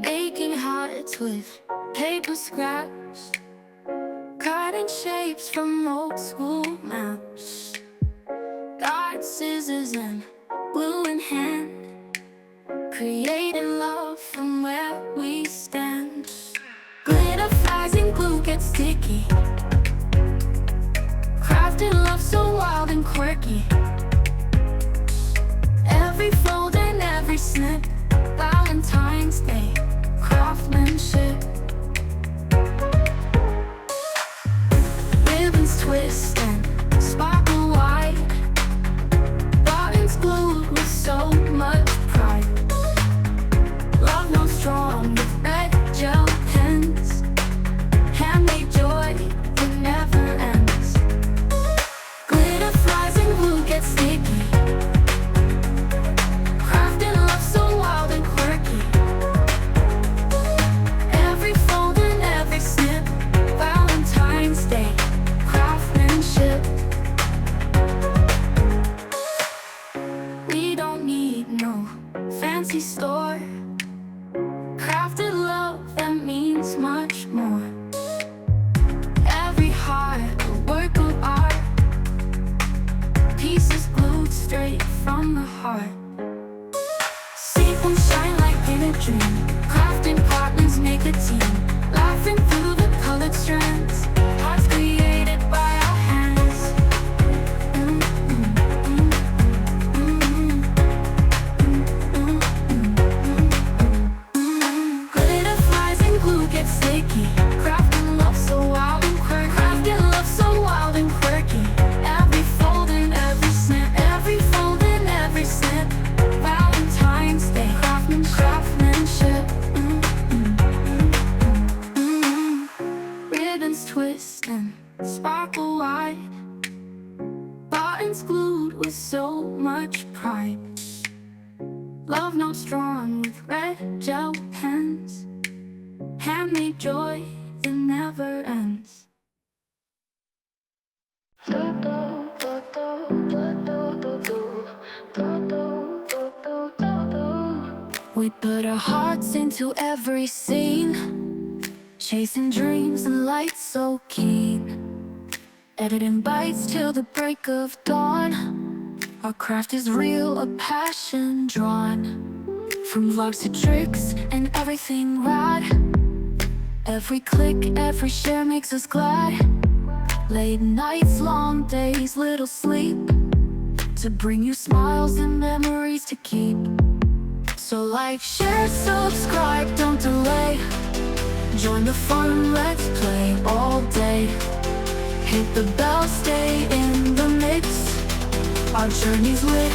making hearts with paper scraps, cutting shapes from old school maps, dark scissors and glue in hand, creating love from where we stand. Glitter flies and glue gets sticky, crafting love so wild and quirky. Every fold and every snip, Valentine's Day craftsmanship. Ribbons twist and sparkle white, buttons glued with so much pride. Love no strong with red gel pens, handmade joy that never ends. Glitter flies and glue gets sticky, crafting love so wild and quirky. Every fold and every snip, Valentine's Day craftsmanship. We don't need no fancy store, crafted love that means much more. Every heart a work of art, pieces glued straight from the heart. Sequins shine like in a dream, crafting partners make a team, laughing through the colored strands, hearts created by our hands. Glitter flies and glue gets sticky, crafting love so wild and quirky. Crafting love so wild and quirky. Every fold and every snip, every fold and every snip, Valentine's Day craftsmanship. Ribbons twist and sparkle white, buttons glued with so much pride. Love notes drawn with red gel pens, handmade joy that never ends. We put our hearts into every scene, chasing dreams and lights so keen, editing bites till the break of dawn. Our craft is real, a passion drawn, from vlogs to tricks and everything rad. Every click, every share makes us glad. Late nights, long days, little sleep, to bring you smiles and memories to keep. So like, share, subscribe, don't delay. Join the fun, let's play all day. Hit the bell, stay in the mix. Our journey's lit,